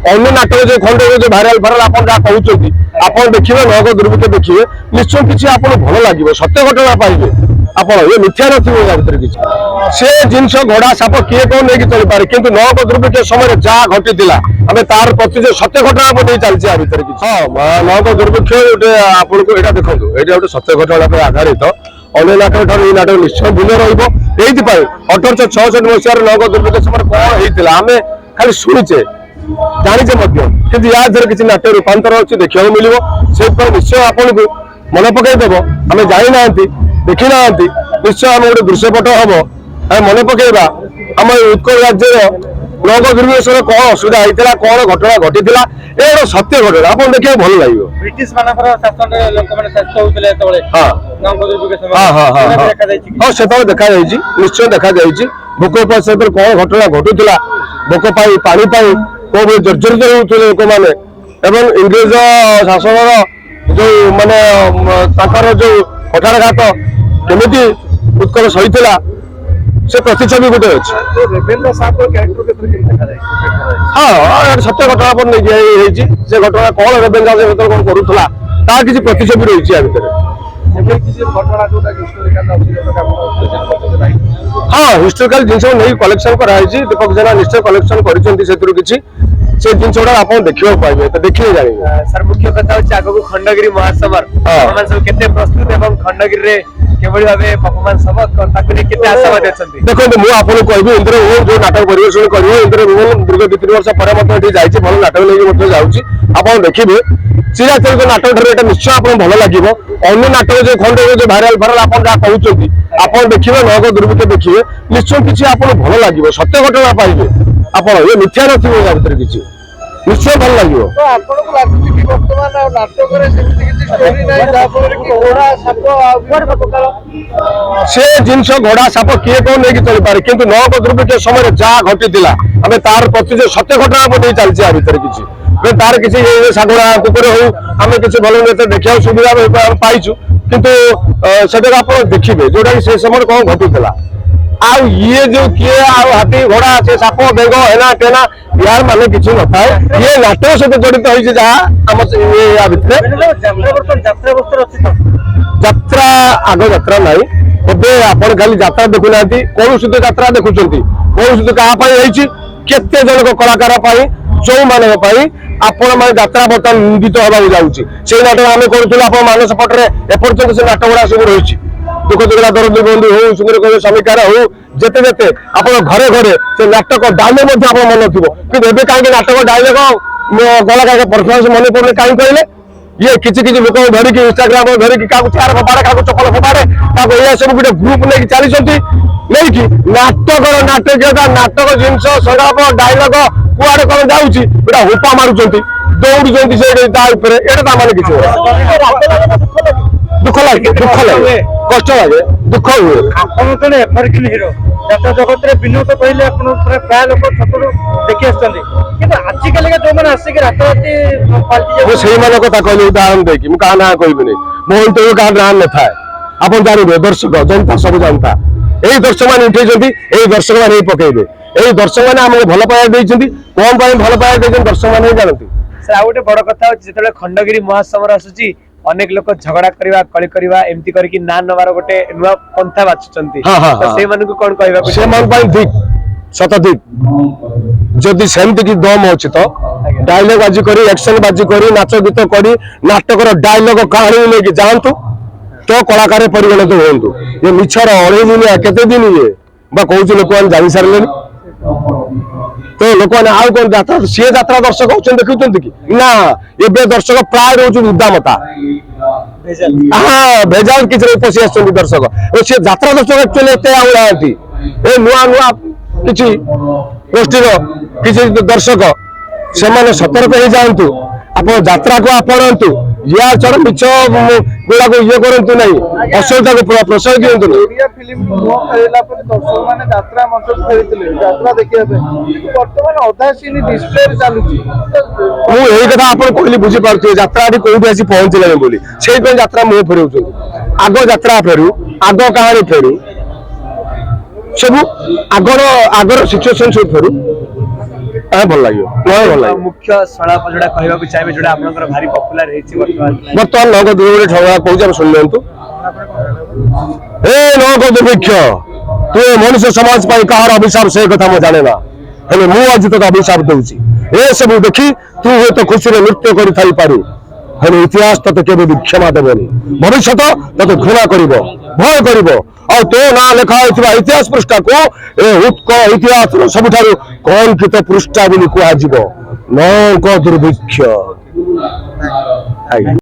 अन्य नाटक जो खंड जो भाइराल फाइराल आप कहते आप देखिए नौक दुर्भिक्ष देखिए निश्चय किसी आपको भल लगे सत्य घटना पाइबे आप ये मिथ्या नथिर किसी से जिनस घोड़ा साप किए कौन नहीं चली पारे कि नौक दुर्भिक्ष समय जहाँ घटी आम तार प्रति जो सत्य घटना नहीं चलती आ भर कि हाँ नौक दुर्भिक्ष गोटे आपको यहाँ देखो ये गोटे सत्य घटना आधारित अन्य नाटक ठार ये नाटक निश्चय भिन्न रही 1866 मसीह नौक दुर्भिक्ष समय कौन होता आम खाली शुणुचे जाचे कि या किसी नाट्य रूपांतर अच्छी देखा मिले से निश्चय आपन को मन पकईदेव आम जानी ना देखी ना निश्चय आम गोटे दृश्यपट हम आम मन पकईवा आम उत्कल राज्य नौक दुर्भिक्ष कौन असुविधा होता कौन घटना घटी ये सत्य घटना आप देखिए भल लगे ब्रिटिश शासन लोक हाँ से देखा निश्चय देखा भोक उपास कौन घटना घटुला भोक पानी कौन जर्जरित होते लोक मैंने इंग्रेज शासन जो माने जो कठारघात केमी उत्कल सही से प्रतिच्छवि गोटे अच्छे हाँ सत्य घटना पर नहीं से घटना कौन रेवेन्सा से कौन करूला तार किसी प्रतिच्छवि रही है हाँ हिस्टोरिकल जिन नहीं कलेक्शन कराई दीपक जेना निश्चय कलेक्शन कर किसी से जिन आप देखा पाइबे तो देखिए जानिए सर मुख्य कथा होची आगो खंडगिरी महासमर परफॉर्मेंस सब केते प्रस्तुत एवं खंडगिरी रे केवल भाबे परफॉर्मेंस सब ताकु ने केते आशावादी अछंती देखो मु आपन कहबी इंद्र जो नाटक परिवेषण करियो इंद्र दीर्घ 2-3 वर्ष पर मत एठी जाईची भल नाटक लेके मत जाउची आपण देखिबे चिराचरित नाटक ठारे एटा निश्चय आपन भल लागिवो अन्य नाटक जो खंड जो भाइराल फाइराल आपण कहउचंती आपण देखिबे नौक दुर्भिक्ष देखिए निश्चय किसी आपन भल लागिवो सत्य घटना पाइबे आप ये मिथ्या नथिबो या भीतर किसी निश्चय भल लगे तो आपको लागुची कि वर्तमान नाटक रे सेमति किछि स्टोरी नै जा पर कि घोड़ा साप आ पकाल से जिनस घोड़ा साप किए कौन नहीं चली पारे कि नौक दुर्भिक्ष समय जहाँ घटी आम तार प्रति जो सत्य घटना नहीं चलती आ भर कि तार किसी सागुणा कुकुर हो आम किसी भल देखा सुविधा पाइचु किंतु से आप देखिए जोटा कि से समय कौन घटुला आउ ये जो किए हाथी घोड़ा से साप बेग हेना टेना यार माने किसी न था ये नाटक सहित जड़ित होती यात्रा आग यात्रा ना आपण खाली यात्रा देखुना कौन सुध यात्रा देखुं कौन सुध क्या केते जन कलाकार जो मान आपण मैंने यात्रा बर्तमान निंदित होगा जाऊँगी से नाटक आम करूँ मानस पटे एपर्यंत से नाटक गुड़ा सब रही दुख दुखा दरद बंधु हो सुंदर कवि समीकार हो जेते जेते आप घरे घरे से नाटक डायलॉग आप मन थी कि कहीं नाटक डायलॉग गला कहीं परफॉर्मेंस मन पड़े कहीं कहले ये किसी किसी लोक धरिक इंस्टाग्राम धरिक क्या चेयर फोपाड़े क्या चपल फोपाड़े क्या सब गोटे ग्रुप नहीं चली नहीं कि नाटक नाटकीयता नाटक जिनस संलाप डायलॉग कुआड़े कौन जाऊँगी गोटा हुपा मारुंट दौड़ एटा माने किसी दुख लगे कष्ट लगे दुख हुए आपण जने एवरग्रीन हीरो यात्रा जगत रे विनोद कहले आपण प्राय लोक छतरो देखि आछथि किंतु आजि काले जो माने आसी के रात राती पार्टी वो सही माने कथा कहले उदाहरण दे कि मु का ना कहबिनी मोहन तो का नाम न था आपण जानिबे दर्शक जनता सब जनता एई दर्शक मान उठे जंती एई दर्शक मान ही पकेइबे एई दर्शक मान हमके भल पाया देइछंती कोन पाए भल पाया देइछन दर्शक मान ही जानती सर आ गोटे बड़ कथा होची जेतले खंडगिरी महासमर आसुची अनेक लोक झगड़ा करवा कली करवा एमती करके ना नवार गोटे नुआ पंथा बाछुचंती तो से मन को कोन कहबा से मन पाई ठीक शताधिक जदि सेमती की दम अच्छी तो डायलॉग बाजी करी एक्शन बाजी करी नाच गीत करी नाटक डायलॉग कहानी लेके जातु तो कलाकार परिगणित हूँ ये मिछर 2.5 दिन केते दिन ये कहूँ लोक मैंने जानी सारे तो लोक मैंने आउ कौन यात्रा सी यात्रा दर्शक होती देखुं कि ना ये दर्शक प्राय रोज उदामता हाँ भेजाल किसी पशि आस दर्शक सी यात्रा दर्शक एक्चुअली एत आउनाहांती ए नुआ नुआ किसी गोष्ठी किसी दर्शक से सतर्क हो जातु आप यात्रा को आपणतु या चढ़ मिछ गुड़ा को ये करतु नहीं असलता को प्रश्रय दिंतु यही कथा आप कहली बुझीपारे यात्रा कौटी आसी पहुंचले बोली से यात्रा मुह फेर आग यात्रा फेरू आग कहानी फेरू सब आगर सिचुएशन सब फेरू ଭଲ ଲାଗିବ ନହେଲେ ଭଲ ଲାଗିବ। ମୁଖ୍ୟ ସଳାପ ଯୋଉଟା କହିବାକୁ ଚାହିଁବେ ଯୋଉଟା ଆପଣଙ୍କର ଭାରି ପପୁଲାର ହେଇଛି ବର୍ତ୍ତମାନ? ବର୍ତ୍ତମାନ ନଗ ଦୁର୍ଭିକ୍ଷ ଠଗା କହୁଛି ଆମେ ଶୁଣି ନିଅନ୍ତୁ। ଏ ନଗ ଦୁର୍ଭିକ୍ଷ, ତୁ ଏ ମଣିଷ ସମାଜ ପାଇଁ କାହାର ଅଭିଶାପ ସେ କଥା ମୁଁ ଜାଣେ ନା, ହେଲେ ମୁଁ ଆଜି ତୋତେ ଅଭିଶାପ ଦଉଛି। ଏସବୁ ଦେଖି ତୁ ହୁଏତ ଖୁସିରେ ନୃତ୍ୟ କରିଥାଇପାରୁ, ହେଲେ ଇତିହାସ ତତେ କେବେ ବି କ୍ଷମା ଦେବନି। ଭବିଷ୍ୟତ ତତେ ଘୃଣା କରିବ, ଭୟ କରିବ। ଆଉ ତୋ ନାଁ ଲେଖା ହୋଇଥିବା ଇତିହାସ ପୃଷ୍ଠାକୁ ଏ ଉତ୍କଳ ଇତିହାସର ସବୁଠାରୁ କଳଙ୍କିତ ପୃଷ୍ଠା ବୋଲି କୁହାଯିବ। ନଗ ଦୁର୍ଭିକ୍ଷ।